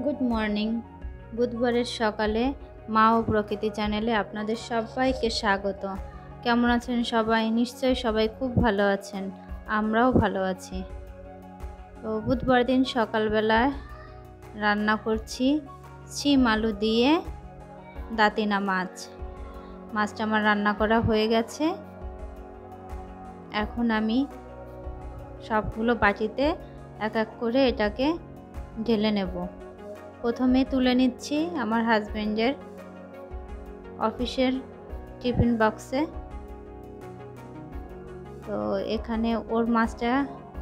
Good morning. বুধবারের সকালে মা ও প্রকৃতি চ্যানেলে আপনাদের সবাইকে স্বাগত। কেমন আছেন সবাই? নিশ্চয়ই সবাই খুব ভালো আছেন, আমরাও ভালো আছি। তো বুধবার দিন সকালবেলায় রান্না করছি শিম আলু দিয়ে দাঁতিনা মাছ। মাছটা আমার রান্না করা হয়ে গেছে। এখন আমি সবগুলো বাটিতে এক এক করে এটাকে ঢেলে নেব। প্রথমে তুলে নিচ্ছি আমার হাজবেন্ডের অফিসের টিফিন বক্সে। তো এখানে ওর মাছটা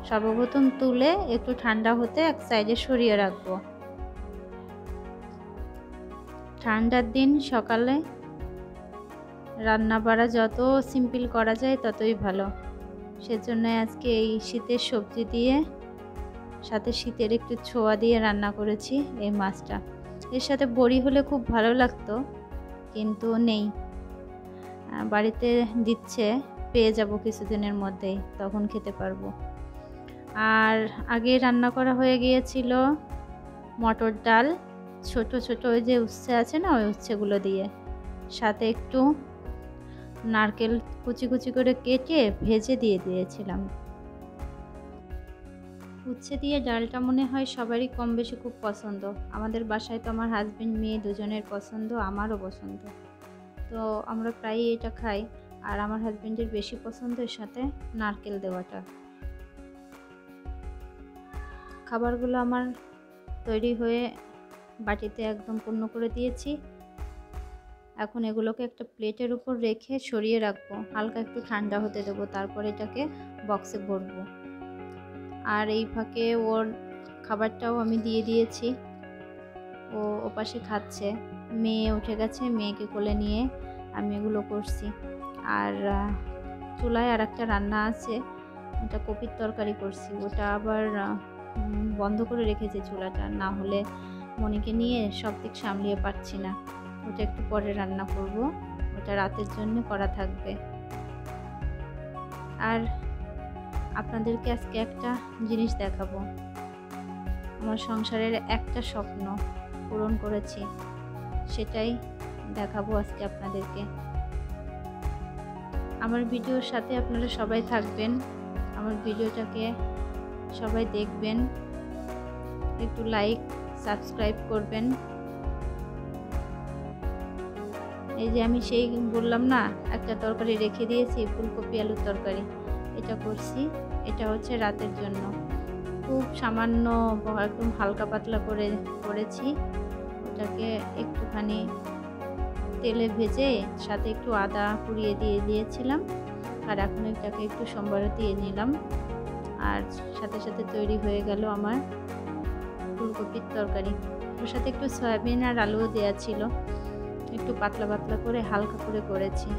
সর্বপ্রথম তুলে একটু ঠান্ডা হতে এক সাইডে সরিয়ে রাখবো। ঠান্ডার দিন সকালে রান্না বাড়া যত সিম্পল করা যায় ততই ভালো। সেজন্য আজকে এই শীতের সবজি দিয়ে সাথে শীতের একটু ছোঁয়া দিয়ে রান্না করেছি এই মাছটা। এর সাথে বড়ি হলে খুব ভালো লাগতো, কিন্তু নেই। বাড়িতে দিচ্ছে, পেয়ে যাব কিছুদিনের মধ্যেই, তখন খেতে পারবো। আর আগে রান্না করা হয়ে গিয়েছিল মটর ডাল, ছোট ছোট ওই যে উচ্ছে আছে না, ওই উচ্ছেগুলো দিয়ে, সাথে একটু নারকেল কুচি কুচি করে কেটে ভেজে দিয়ে দিয়েছিলাম। উচ্ছে দিয়ে ডালটা মনে হয় সবারই কম বেশি খুব পছন্দ। আমাদের বাসায় তো আমার হাজবেন্ড মেয়ে দুজনের পছন্দ, আমারও পছন্দ। তো আমরা প্রায়ই এটা খাই। আর আমার হাজবেন্ডের বেশি পছন্দ এর সাথে নারকেল দেওয়াটা। খাবারগুলো আমার তৈরি হয়ে বাটিতে একদম পূর্ণ করে দিয়েছি। এখন এগুলোকে একটা প্লেটের উপর রেখে সরিয়ে রাখবো, হালকা একটু ঠান্ডা হতে দেবো, তারপর এটাকে বক্সে ভরবো। আর এই ফাঁকে ওর খাবারটাও আমি দিয়ে দিয়েছি। ও ওপাশে খাচ্ছে, মেয়ে উঠে গেছে, মেয়েকে কোলে নিয়ে আমি এগুলো করছি। আর চুলায় আর একটা রান্না আছে, ওটা কপির তরকারি করছি। ওটা আবার বন্ধ করে রেখেছি চুলাটা, না হলে মনিকে নিয়ে সব দিক সামলিয়ে পারছি না। ওটা একটু পরে রান্না করব, ওটা রাতের জন্য করা থাকবে। আর আপনাদেরকে আজকে একটা জিনিস দেখাবো। আমার সংসারের একটা স্বপ্ন পূরণ করেছি, সেটাই দেখাবো আজকে আপনাদেরকে। আমার ভিডিওর সাথে আপনারা সবাই থাকবেন, আমার ভিডিওটাকে সবাই দেখবেন, একটু লাইক সাবস্ক্রাইব করবেন। এই যে আমি সেই বললাম না, একটা তরকারি রেখে দিয়েছি, ফুলকপি আলুর তরকারি, এটা করছি। এটা হচ্ছে রাতের জন্য, খুব সামান্য একদম হালকা পাতলা করে করেছি। ওটাকে একটুখানি তেলে ভেজে সাথে একটু আদা কুড়িয়ে দিয়ে দিয়েছিলাম। আর এখন এটাকে একটু সম্বারে দিয়ে নিলাম। আর সাথে সাথে তৈরি হয়ে গেল আমার ফুলকপির তরকারি। ওর সাথে একটু সয়াবিন আর আলুও দেওয়া ছিল, একটু পাতলা পাতলা করে হালকা করে করেছি।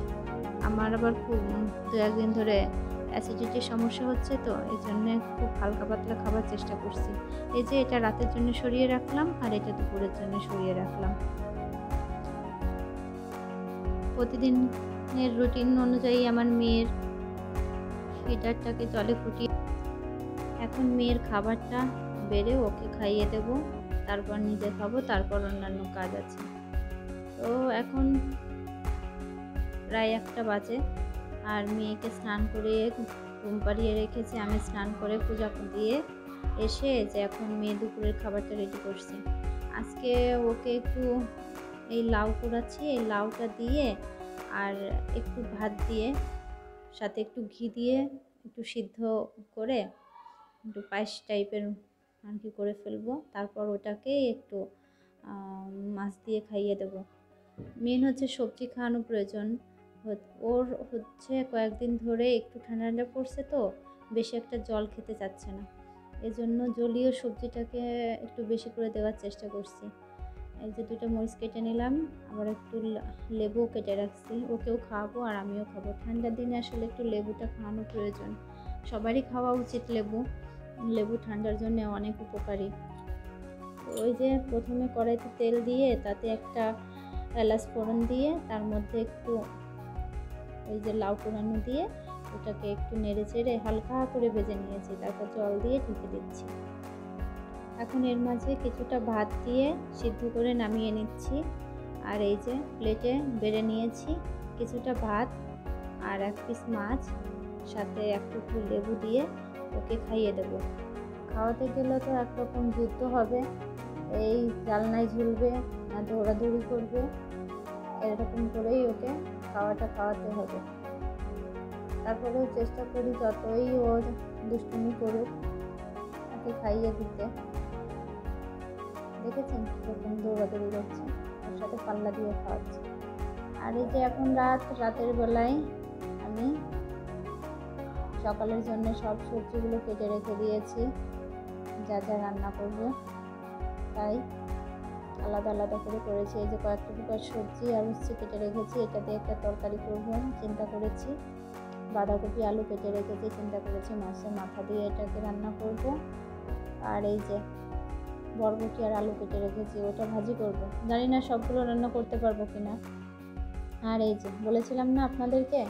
আমার আবার খুব 2-1 দিন ধরে অ্যাসিডিটির সমস্যা হচ্ছে, তো এই জন্য খুব হালকা পাতলা খাবার চেষ্টা করছি। এই যে এটা রাতের জন্য সরিয়ে রাখলাম, আর এটা দুপুরের জন্য সরিয়ে রাখলাম। প্রতিদিনের রুটিন অনুযায়ী আমার মেয়ের ফিডারটাকে জলে ফুটিয়ে এখন মেয়ের খাবারটা বেড়ে ওকে খাইয়ে দেব, তারপর নিজে খাবো, তারপর অন্যান্য কাজ আছে। তো এখন প্রায় 1টা বাজে, আর মেয়েকে স্নান করিয়ে ঘুম পাড়িয়ে রেখেছি। আমি স্নান করে পূজা দিয়ে এসে যে এখন মেয়ে দুপুরের খাবারটা রেডি করছি। আজকে ওকে একটু এই লাউ কুড়াচ্ছি, এই লাউটা দিয়ে আর একটু ভাত দিয়ে সাথে একটু ঘি দিয়ে একটু সিদ্ধ করে একটু পায়েস টাইপের আর কি করে ফেলবো। তারপর ওটাকে একটু মাছ দিয়ে খাইয়ে দেবো। মেন হচ্ছে সবজি খাওয়ানো প্রয়োজন। ওর হচ্ছে কয়েকদিন ধরে একটু ঠান্ডা ঠান্ডা পড়ছে, তো বেশি একটা জল খেতে চাচ্ছে না। এজন্য জলীয় সবজিটাকে একটু বেশি করে দেওয়ার চেষ্টা করছি। এই যে 2টা মরিচ কেটে নিলাম, আবার একটু লেবু কেটে রাখছি, ওকেও খাওয়াবো আর আমিও খাবো। ঠান্ডার দিনে আসলে একটু লেবুটা খাওয়ানো প্রয়োজন, সবারই খাওয়া উচিত। লেবু ঠান্ডার জন্য অনেক উপকারী। ওই যে প্রথমে কড়াইতে তেল দিয়ে তাতে একটা এলাচ ফোড়ন দিয়ে তার মধ্যে একটু ওই যে লাউ কোড়ানো দিয়ে ওটাকে একটু নেড়ে চেড়ে হালকা করে ভেজে নিয়েছি, তারপর জল দিয়ে ঢেকে দিচ্ছি। এখন এর মাঝে কিছুটা ভাত দিয়ে সিদ্ধ করে নামিয়ে নিচ্ছি। আর এই যে প্লেটে বেড়ে নিয়েছি কিছুটা ভাত আর 1 পিস মাছ, সাথে একটু লেবু দিয়ে ওকে খাইয়ে দেব। খাওয়াতে গেলে তো একরকম যুদ্ধ হবে, এই জানলায় ঝুলবে না দৌড়াদৌড়ি করবে, এরকম করেই ওকে খাওয়াতে হবে। তারপরেও চেষ্টা করি যতই ও দুষ্টুমি করুক ওকে খাইয়ে দিতে। দেখেছেন কীরকম দৌড়াদৌড়ি করছে, ওর সাথে পাল্লা দিয়ে খাওয়াচ্ছে। আর এই যে এখন রাতের বেলায় আমি সকালের জন্য সব সবজিগুলো কেটে রেখে দিয়েছি, যা যা রান্না করব তাই আলাদা আলাদা করে করেছি। এই যে কয়েকটা প্রকার সবজি আর কেটে রেখেছি, এটা দিয়ে একটা তরকারি করব চিন্তা করেছি। বাঁধাকপি আলু কেটে রেখেছি, চিন্তা করেছি মাছের মাথা দিয়ে এটাকে রান্না করব। আর এই যে বরবটি আর আলু কেটে রেখেছি, ওটা ভাজি করব। জানি না সবগুলো রান্না করতে পারবো কিনা। আর এই যে বলেছিলাম না আপনাদেরকে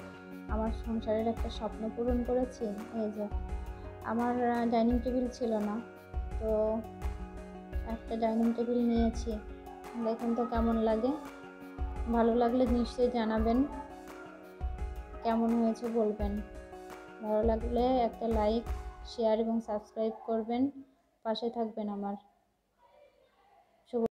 আমার সংসারের একটা স্বপ্ন পূরণ করেছি। এই যে আমার ডাইনিং টেবিল ছিল না, তো একটা ডাইনিং টেবিল নিয়েছি। দেখুন তো কেমন লাগে, ভালো লাগলে নিশ্চয়ই জানাবেন, কেমন হয়েছে বলবেন। ভালো লাগলে একটা লাইক, শেয়ার এবং সাবস্ক্রাইব করবেন, পাশে থাকবেন আমার।